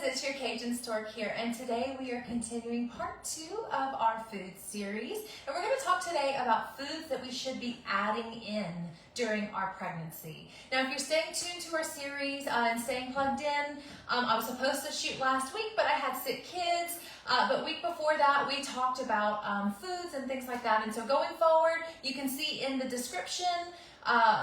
it's your CajunStork here, and today we are continuing part 2 of our food series, and we're going to talk today about foods that we should be adding in during our pregnancy. Now, if you're staying tuned to our series and staying plugged in, I was supposed to shoot last week, but I had sick kids, but week before that we talked about foods and things like that, and so going forward, you can see in the description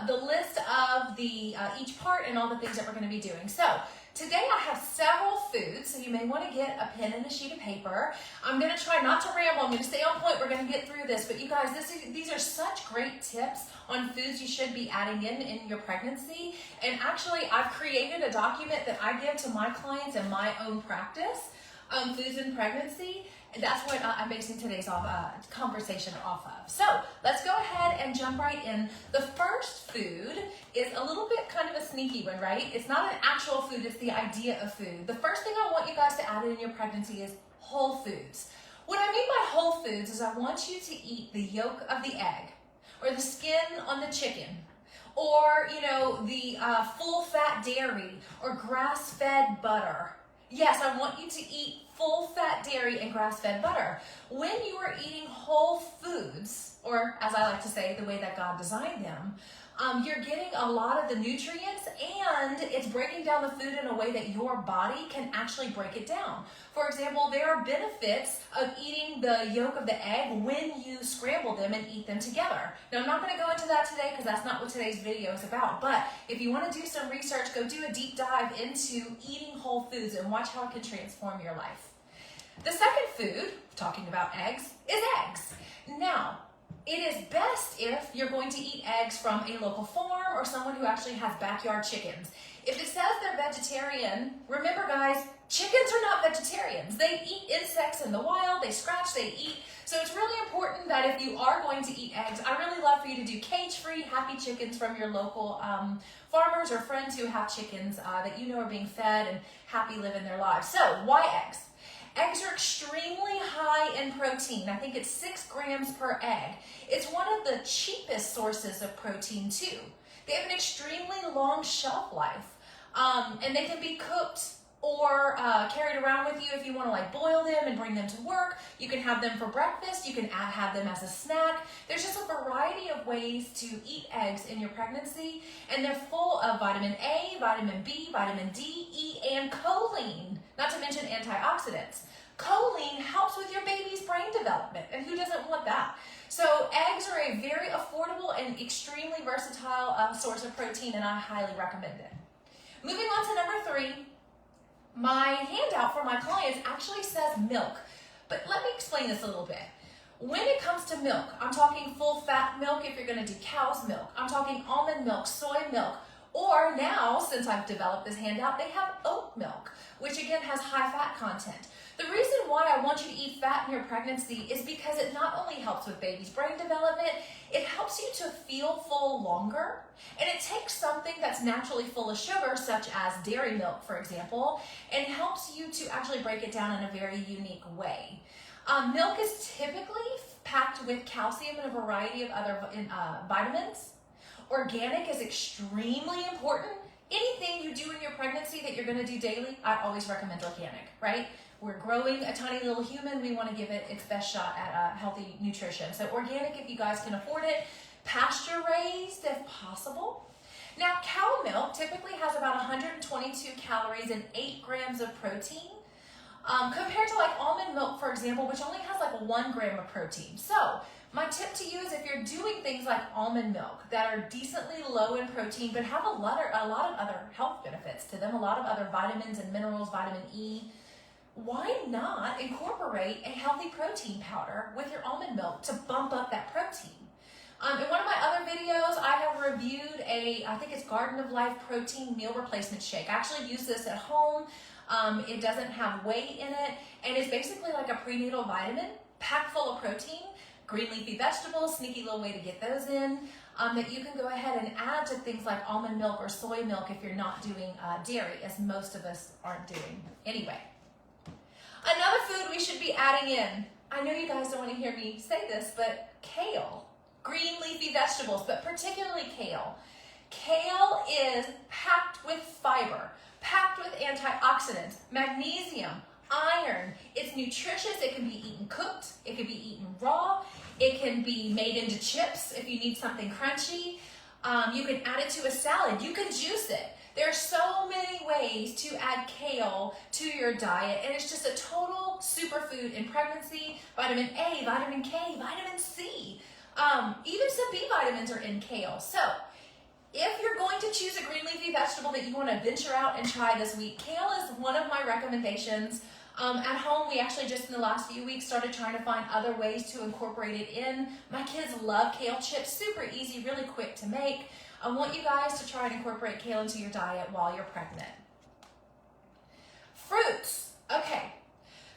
the list of the each part and all the things that we're going to be doing. So today I have several foods, so you may want to get a pen and a sheet of paper. I'm going to try not to ramble. I'm going to stay on point. We're going to get through this. But you guys, these are such great tips on foods you should be adding in your pregnancy. And actually, I've created a document that I give to my clients in my own practice, foods in pregnancy. And that's what I'm basing today's conversation off of. So let's go ahead and jump right in. The first food is a little bit kind of a sneaky one, right? It's not an actual food, it's the idea of food. The first thing I want you guys to add in your pregnancy is whole foods. What I mean by whole foods is I want you to eat the yolk of the egg, or the skin on the chicken, or the full fat dairy, or grass-fed butter. Yes, I want you to eat full-fat dairy and grass-fed butter. When you are eating whole foods, or as I like to say, the way that God designed them, you're getting a lot of the nutrients, and it's breaking down the food in a way that your body can actually break it down. For example, there are benefits of eating the yolk of the egg when you scramble them and eat them together. Now, I'm not going to go into that today because that's not what today's video is about, but if you want to do some research, go do a deep dive into eating whole foods and watch how it can transform your life. The second food, talking about eggs, is eggs. Now, it is best if you're going to eat eggs from a local farm or someone who actually has backyard chickens. If it says they're vegetarian, remember guys, chickens are not vegetarians. They eat insects in the wild, they scratch, they eat. So it's really important that if you are going to eat eggs, I really love for you to do cage-free, happy chickens from your local farmers or friends who have chickens that you know are being fed and happy living their lives. So why eggs? Eggs are extremely high in protein. I think it's 6 grams per egg. It's one of the cheapest sources of protein too. They have an extremely long shelf life, and they can be cooked or carried around with you if you want to boil them and bring them to work. You can have them for breakfast. You can have them as a snack. There's just a variety of ways to eat eggs in your pregnancy, and they're full of vitamin A, vitamin B, vitamin D, E, and choline, not to mention antioxidants. Choline helps with your baby's brain development, and who doesn't want that? So eggs are a very affordable and extremely versatile source of protein, and I highly recommend it. Moving on to number 3, my handout for my clients actually says milk, but let me explain this a little bit. When it comes to milk, I'm talking full fat milk if you're going to do cow's milk. I'm talking almond milk, soy milk, or now, since I've developed this handout, they have oat milk, which again has high fat content. The reason why I want you to eat fat in your pregnancy is because it not only helps with baby's brain development, it helps you to feel full longer, and it takes something that's naturally full of sugar, such as dairy milk, for example, and helps you to actually break it down in a very unique way. Milk is typically packed with calcium and a variety of other vitamins. Organic is extremely important. Anything you do in your pregnancy that you're going to do daily, I always recommend organic, right? We're growing a tiny little human. We want to give it its best shot at healthy nutrition. So organic if you guys can afford it. Pasture raised if possible. Now, cow milk typically has about 122 calories and 8 grams of protein. Compared to almond milk, for example, which only has 1 gram of protein. So my tip to you is if you're doing things like almond milk that are decently low in protein but have a lot of other health benefits to them, a lot of other vitamins and minerals, vitamin E, why not incorporate a healthy protein powder with your almond milk to bump up that protein? In one of my other videos, I have reviewed I think it's Garden of Life protein meal replacement shake. I actually use this at home. It doesn't have whey in it, and it's basically like a prenatal vitamin packed full of protein, green leafy vegetables, sneaky little way to get those in, that you can go ahead and add to things like almond milk or soy milk if you're not doing dairy, as most of us aren't doing. Anyway, another food we should be adding in, I know you guys don't want to hear me say this, but kale, green leafy vegetables, but particularly kale. Kale is packed with fiber, packed with antioxidants, magnesium, iron. It's nutritious. It can be eaten cooked. It can be eaten raw. It can be made into chips if you need something crunchy. You can add it to a salad. You can juice it. There are so many ways to add kale to your diet, and it's just a total superfood in pregnancy. Vitamin A, vitamin K, vitamin C. Even some B vitamins are in kale. So if you're going to choose a green leafy vegetable that you want to venture out and try this week, kale is one of my recommendations. At home, we actually just in the last few weeks started trying to find other ways to incorporate it in. My kids love kale chips, super easy, really quick to make. I want you guys to try and incorporate kale into your diet while you're pregnant. Fruits. Okay.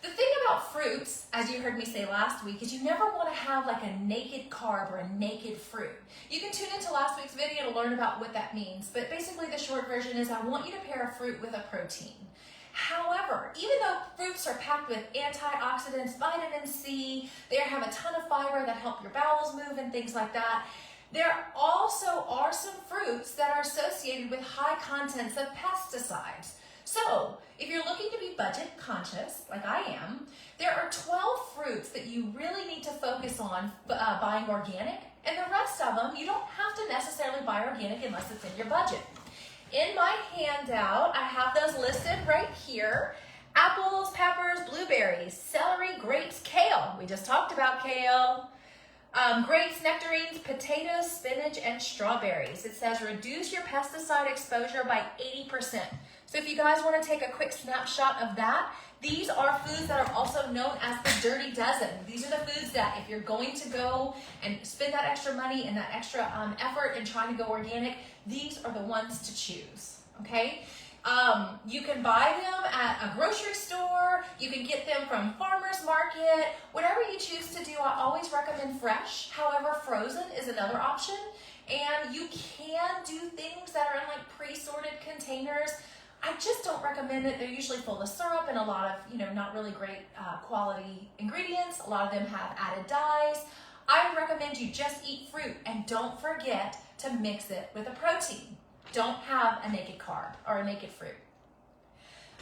The thing about fruits, as you heard me say last week, is you never want to have like a naked carb or a naked fruit. You can tune into last week's video to learn about what that means, but basically the short version is I want you to pair a fruit with a protein. However, even though fruits are packed with antioxidants, vitamin C, they have a ton of fiber that help your bowels move and things like that, there also are some fruits that are associated with high contents of pesticides. So, if you're looking to be budget conscious, like I am, there are 12 fruits that you really need to focus on buying organic, and the rest of them, you don't have to necessarily buy organic unless it's in your budget. In my handout, I have those listed right here. Apples, peppers, blueberries, celery, grapes, kale. We just talked about kale. Grapes, nectarines, potatoes, spinach, and strawberries. It says reduce your pesticide exposure by 80%. So if you guys want to take a quick snapshot of that, these are foods that are also known as the dirty dozen. These are the foods that if you're going to go and spend that extra money and that extra effort in trying to go organic, these are the ones to choose, okay? You can buy them at a grocery store, you can get them from farmer's market, whatever you choose to do. I always recommend fresh. However, frozen is another option, and you can do things that are in like pre-sorted containers. I just don't recommend it. They're usually full of syrup and a lot of, not really great quality ingredients. A lot of them have added dyes. I recommend you just eat fruit and don't forget to mix it with a protein. Don't have a naked carb or a naked fruit.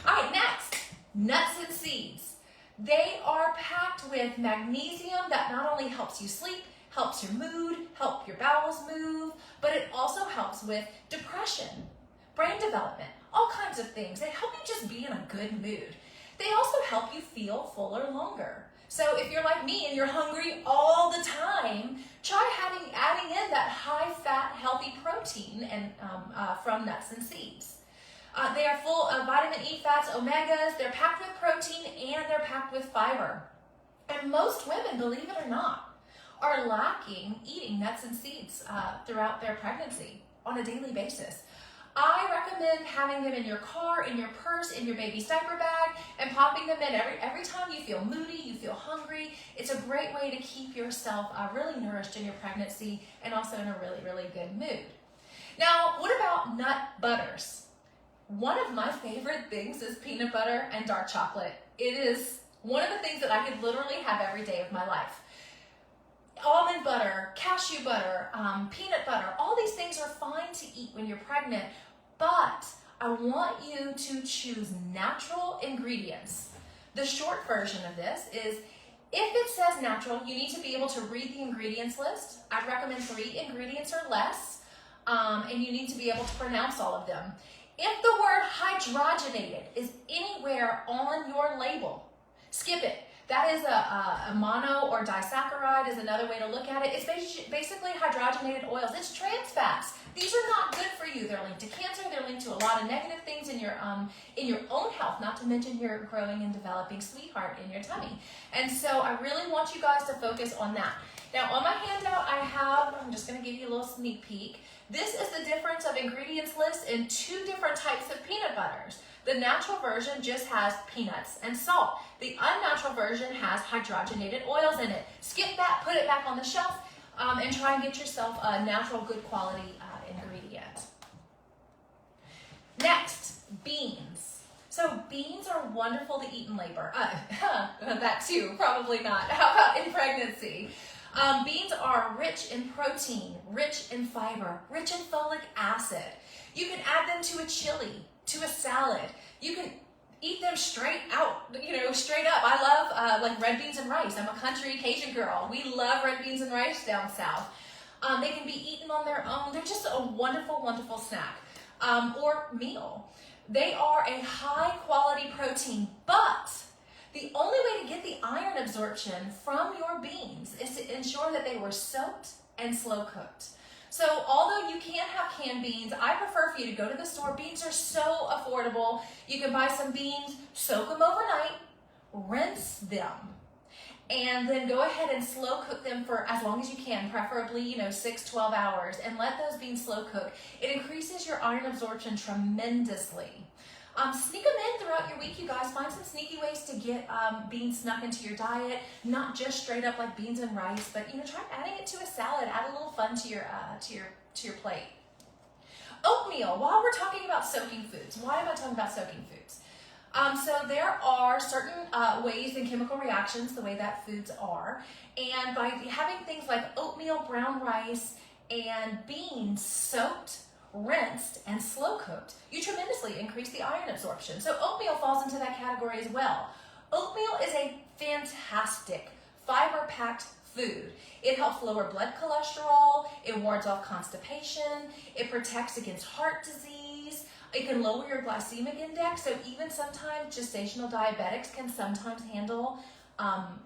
All right, next, nuts and seeds. They are packed with magnesium that not only helps you sleep, helps your mood, help your bowels move, but it also helps with depression, brain development, all kinds of things. They help you just be in a good mood. They also help you feel fuller longer. So if you're like me and you're hungry all the time, try adding in that high-fat, healthy protein and from nuts and seeds. They are full of vitamin E fats, omegas. They're packed with protein and they're packed with fiber. And most women, believe it or not, are lacking eating nuts and seeds throughout their pregnancy on a daily basis. I recommend having them in your car, in your purse, in your baby's diaper bag, and popping them in every time you feel moody, you feel hungry. It's a great way to keep yourself really nourished in your pregnancy and also in a really, really good mood. Now, what about nut butters? One of my favorite things is peanut butter and dark chocolate. It is one of the things that I could literally have every day of my life. Almond butter, cashew butter, peanut butter, all these things are fine to eat when you're pregnant, but I want you to choose natural ingredients. The short version of this is, if it says natural, you need to be able to read the ingredients list. I'd recommend 3 ingredients or less, and you need to be able to pronounce all of them. If the word hydrogenated is anywhere on your label, skip it. That is a mono or disaccharide is another way to look at it. It's basically hydrogenated oils. It's trans fats. These are not good for you. They're linked to cancer. They're linked to a lot of negative things in your own health, not to mention your growing and developing sweetheart in your tummy. And so I really want you guys to focus on that. Now on my handout I'm just going to give you a little sneak peek. This is the difference of ingredients list in 2 different types of peanut butters. The natural version just has peanuts and salt. The unnatural version has hydrogenated oils in it. Skip that, put it back on the shelf, and try and get yourself a natural, good quality ingredient. Next, beans. So beans are wonderful to eat in labor. That too, probably not. How about in pregnancy? Beans are rich in protein, rich in fiber, rich in folic acid. You can add them to a chili, to a salad, You can eat them straight out, straight up. I love like red beans and rice. I'm a country Cajun girl. We love red beans and rice down south. They can be eaten on their own. They're just a wonderful, wonderful snack or meal. They are a high quality protein, but the only way to get the iron absorption from your beans is to ensure that they were soaked and slow cooked. So although you can have canned beans, I prefer for you to go to the store. Beans are so affordable. You can buy some beans, soak them overnight, rinse them, and then go ahead and slow cook them for as long as you can, preferably 6-12 hours, and let those beans slow cook. It increases your iron absorption tremendously. Sneak them in throughout your week, you guys. Find some sneaky ways to get beans snuck into your diet, not just straight up like beans and rice, but try adding it to a salad. Add a little fun to your plate. Oatmeal. While we're talking about soaking foods, why am I talking about soaking foods? So there are certain ways and chemical reactions the way that foods are, and by having things like oatmeal, brown rice, and beans soaked, rinsed, and slow cooked, you tremendously increase the iron absorption. So oatmeal falls into that category as well. Oatmeal is a fantastic fiber-packed food. It helps lower blood cholesterol, it wards off constipation, it protects against heart disease, it can lower your glycemic index, so even sometimes gestational diabetics can sometimes handle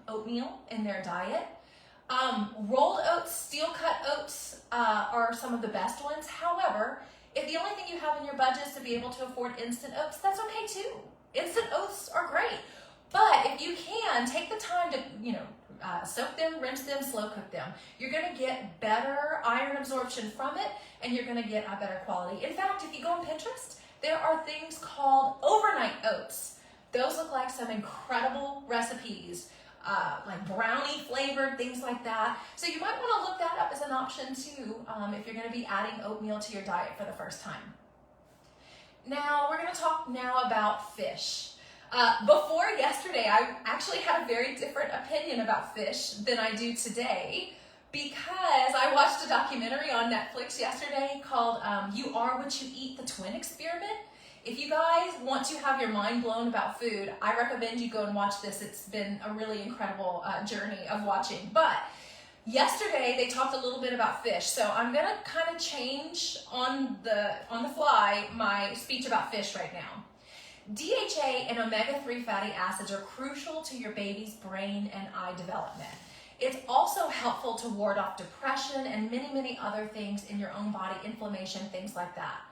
oatmeal in their diet. Rolled oats, steel-cut oats are some of the best ones. However, if the only thing you have in your budget is to be able to afford instant oats, that's okay too. Instant oats are great. But if you can, take the time to, soak them, rinse them, slow cook them. You're going to get better iron absorption from it, and you're going to get a better quality. In fact, if you go on Pinterest, there are things called overnight oats. Those look like some incredible recipes. Like brownie flavored, things like that. So you might want to look that up as an option too if you're going to be adding oatmeal to your diet for the first time. Now we're going to talk now about fish. Before yesterday, I actually had a very different opinion about fish than I do today because I watched a documentary on Netflix yesterday called You Are What You Eat, the Twin Experiment. If you guys want to have your mind blown about food, I recommend you go and watch this. It's been a really incredible journey of watching. But yesterday they talked a little bit about fish, so I'm gonna kind of change on the fly my speech about fish right now. DHA and omega-3 fatty acids are crucial to your baby's brain and eye development. It's also helpful to ward off depression and many, many other things in your own body, inflammation, things like that.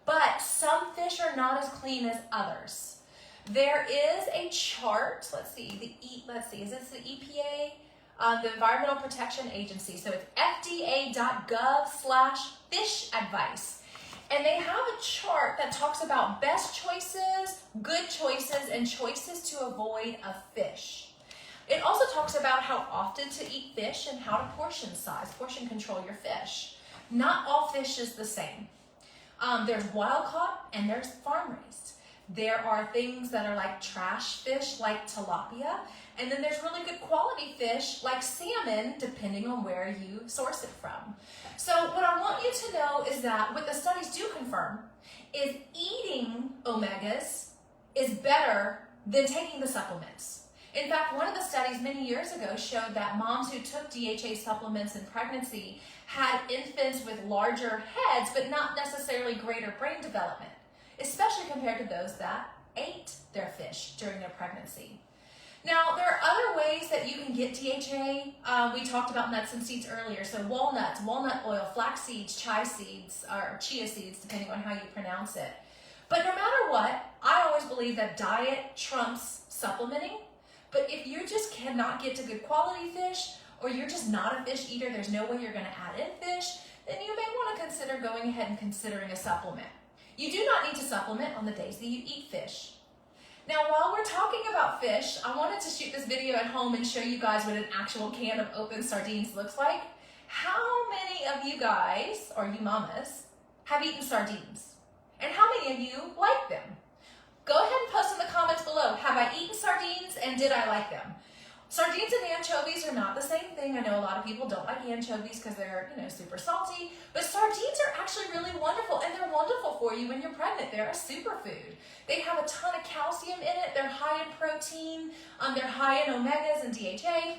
But some fish are not as clean as others. There is a chart, is this the EPA? The Environmental Protection Agency. So it's fda.gov/fish advice. And they have a chart that talks about best choices, good choices, and choices to avoid of fish. It also talks about how often to eat fish and how to portion control your fish. Not all fish is the same. There's wild caught and there's farm raised. There are things that are like trash fish like tilapia, and then there's really good quality fish like salmon, depending on where you source it from. So what I want you to know is that what the studies do confirm is eating omegas is better than taking the supplements. In fact, one of the studies many years ago showed that moms who took DHA supplements in pregnancy had infants with larger heads, but not necessarily greater brain development, especially compared to those that ate their fish during their pregnancy. Now, there are other ways that you can get DHA. We talked about nuts and seeds earlier, so walnuts, walnut oil, flax seeds, chia seeds, or chia seeds, depending on how you pronounce it. But no matter what, I always believe that diet trumps supplementing. But if you just cannot get to good quality fish, or you're just not a fish eater, there's no way you're going to add in fish, then you may want to consider going ahead and considering a supplement. You do not need to supplement on the days that you eat fish. Now, while we're talking about fish, I wanted to shoot this video at home and show you guys what an actual can of open sardines looks like. How many of you guys, or you mamas, have eaten sardines? And how many of you like them? Go ahead and post in the comments below, have I eaten sardines and did I like them? Sardines and anchovies are not the same thing. I know a lot of people don't like anchovies because they're, super salty, but sardines are actually really wonderful, and they're wonderful for you when you're pregnant. They're a superfood. They have a ton high in protein. They're high in omegas and DHA.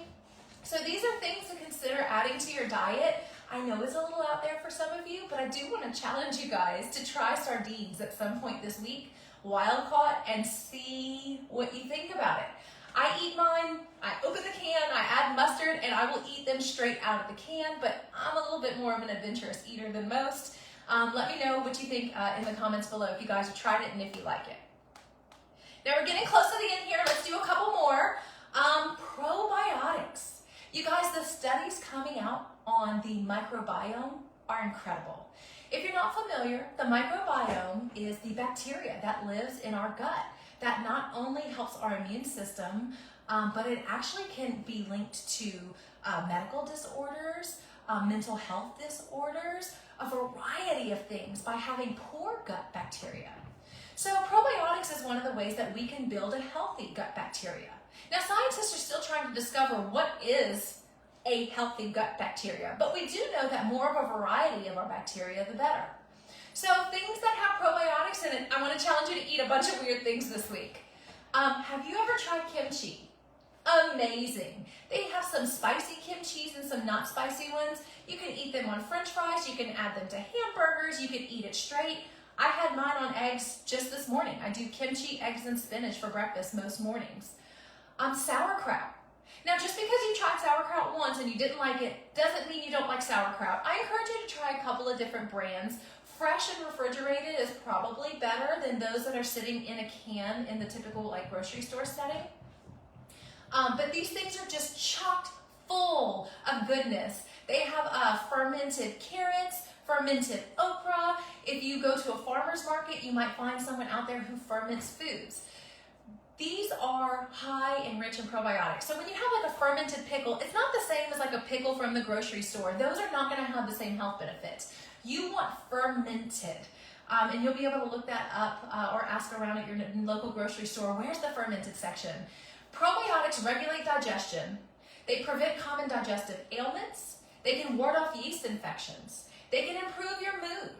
So these are things to consider adding to your diet. I know it's a little out there for some of you, but I do want to challenge you guys to try sardines at some point this week, wild caught, and see what you think about it. I eat mine, I open the can, I add mustard, and I will eat them straight out of the can, but I'm a little bit more of an adventurous eater than most. Let me know what you think in the comments below if you guys have tried it and if you like it. Now we're getting close to the end here. Let's do a couple more. Probiotics. You guys, the studies coming out on the microbiome are incredible. If you're not familiar, the microbiome is the bacteria that lives in our gut that not only helps our immune system, but it actually can be linked to medical disorders, mental health disorders, a variety of things by having poor gut bacteria. So probiotics is one of the ways that we can build a healthy gut bacteria. Now, scientists are still trying to discover what is a healthy gut bacteria, but we do know that more of a variety of our bacteria, the better. So things that have probiotics in it, I want to challenge you to eat a bunch of weird things this week. Have you ever tried kimchi? Amazing. They have some spicy kimchis and some not spicy ones. You can eat them on french fries, you can add them to hamburgers, you can eat it straight. I had mine on eggs just this morning. I do kimchi, eggs, and spinach for breakfast most mornings. Sauerkraut. Now, just because you tried sauerkraut once and you didn't like it, doesn't mean you don't like sauerkraut. I encourage you to try a couple of different brands. Fresh and refrigerated is probably better than those that are sitting in a can in the typical grocery store setting. But these things are just chocked full of goodness. They have fermented carrots, fermented okra. If you go to a farmer's market, you might find someone out there who ferments foods. These are high and rich in probiotics. So when you have a fermented pickle, it's not the same as a pickle from the grocery store. Those are not going to have the same health benefits. You want fermented. And you'll be able to look that up or ask around at your local grocery store, where's the fermented section? Probiotics regulate digestion. They prevent common digestive ailments. They can ward off yeast infections. They can improve your mood.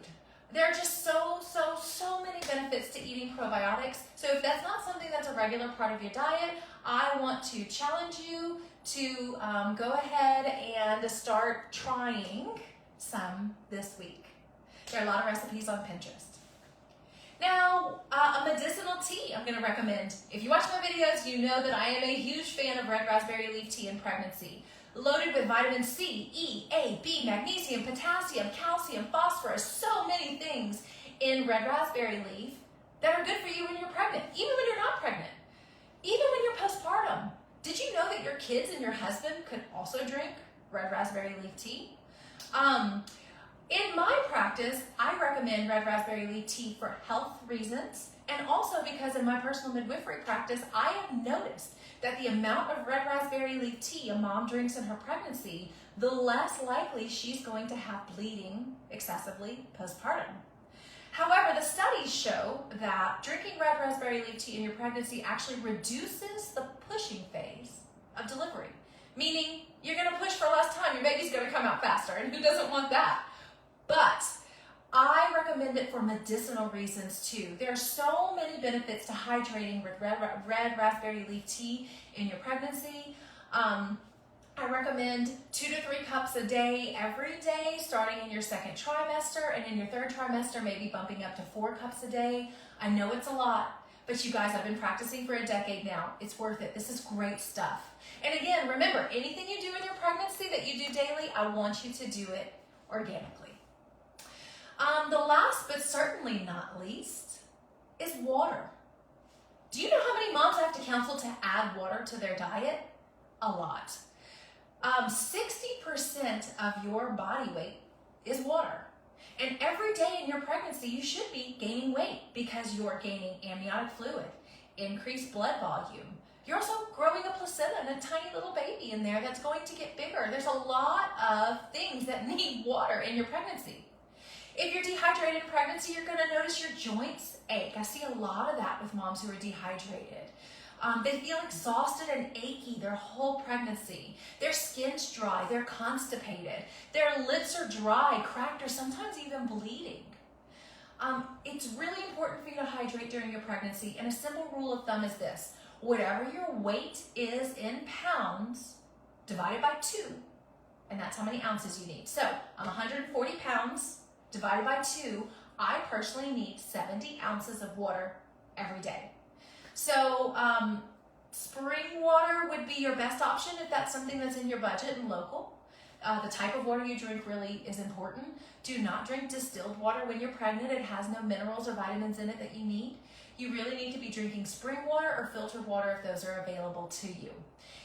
There are just so many benefits to eating probiotics. So if that's not something that's a regular part of your diet, I want to challenge you to go ahead and start trying some this week. There are a lot of recipes on Pinterest. Now, a medicinal tea I'm going to recommend. If you watch my videos, you know that I am a huge fan of red raspberry leaf tea in pregnancy. Loaded with vitamin C, E, A, B, magnesium, potassium, calcium, phosphorus, so many things in red raspberry leaf that are good for you when you're pregnant, even when you're not pregnant, even when you're postpartum. Did you know that your kids and your husband could also drink red raspberry leaf tea? In my practice, I recommend red raspberry leaf tea for health reasons, and also because in my personal midwifery practice, I have noticed that the amount of red raspberry leaf tea a mom drinks in her pregnancy, the less likely she's going to have bleeding excessively postpartum. However, the studies show that drinking red raspberry leaf tea in your pregnancy actually reduces the pushing phase of delivery, meaning you're going to push for less time, your baby's going to come out faster, and who doesn't want that? But I recommend it for medicinal reasons too. There are so many benefits to hydrating with red raspberry leaf tea in your pregnancy. I recommend 2 to 3 cups a day every day, starting in your second trimester, and in your third trimester, maybe bumping up to 4 cups a day. I know it's a lot, but you guys, I've been practicing for a decade now. It's worth it. This is great stuff. And again, remember, anything you do in your pregnancy that you do daily, I want you to do it organically. The last but certainly not least is water. Do you know how many moms I have to counsel to add water to their diet? A lot. 60% of your body weight is water. And every day in your pregnancy, you should be gaining weight because you're gaining amniotic fluid, increased blood volume. You're also growing a placenta and a tiny little baby in there that's going to get bigger. There's a lot of things that need water in your pregnancy. If you're dehydrated in pregnancy, you're going to notice your joints ache. I see a lot of that with moms who are dehydrated. They feel exhausted and achy their whole pregnancy. Their skin's dry, they're constipated. Their lips are dry, cracked, or sometimes even bleeding. It's really important for you to hydrate during your pregnancy, and a simple rule of thumb is this. whatever your weight is in pounds, divided by 2, and that's how many ounces you need. So I'm 140 pounds, divided by 2, I personally need 70 ounces of water every day. So spring water would be your best option if that's something that's in your budget and local. The type of water you drink really is important. Do not drink distilled water when you're pregnant. It has no minerals or vitamins in it that you need. You really need to be drinking spring water or filtered water if those are available to you.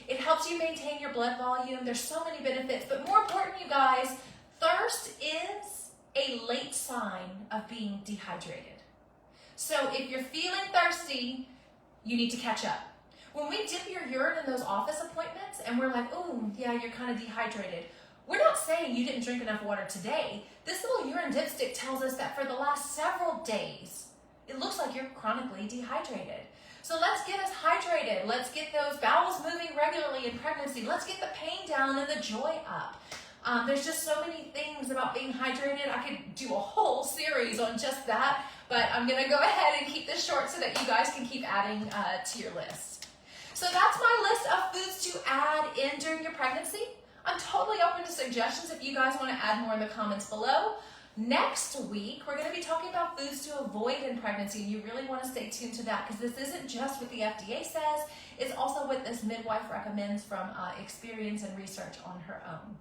It helps you maintain your blood volume. There's so many benefits, but more important, you guys, thirst is a late sign of being dehydrated. So if you're feeling thirsty, you need to catch up. When we dip your urine in those office appointments and we're like, oh, yeah, you're kind of dehydrated, we're not saying you didn't drink enough water today. This little urine dipstick tells us that for the last several days, it looks like you're chronically dehydrated. So let's get us hydrated. Let's get those bowels moving regularly in pregnancy. Let's get the pain down and the joy up. There's just so many things about being hydrated. I could do a whole series on just that, but I'm gonna go ahead and keep this short so that you guys can keep adding to your list. So that's my list of foods to add in during your pregnancy. I'm totally open to suggestions if you guys want to add more in the comments below. Next week, we're going to be talking about foods to avoid in pregnancy, and you really want to stay tuned to that because this isn't just what the FDA says, it's also what this midwife recommends from experience and research on her own.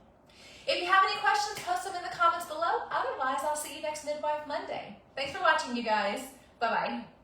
If you have any questions, post them in the comments below. Otherwise, I'll see you next Midwife Monday. Thanks for watching, you guys. Bye-bye.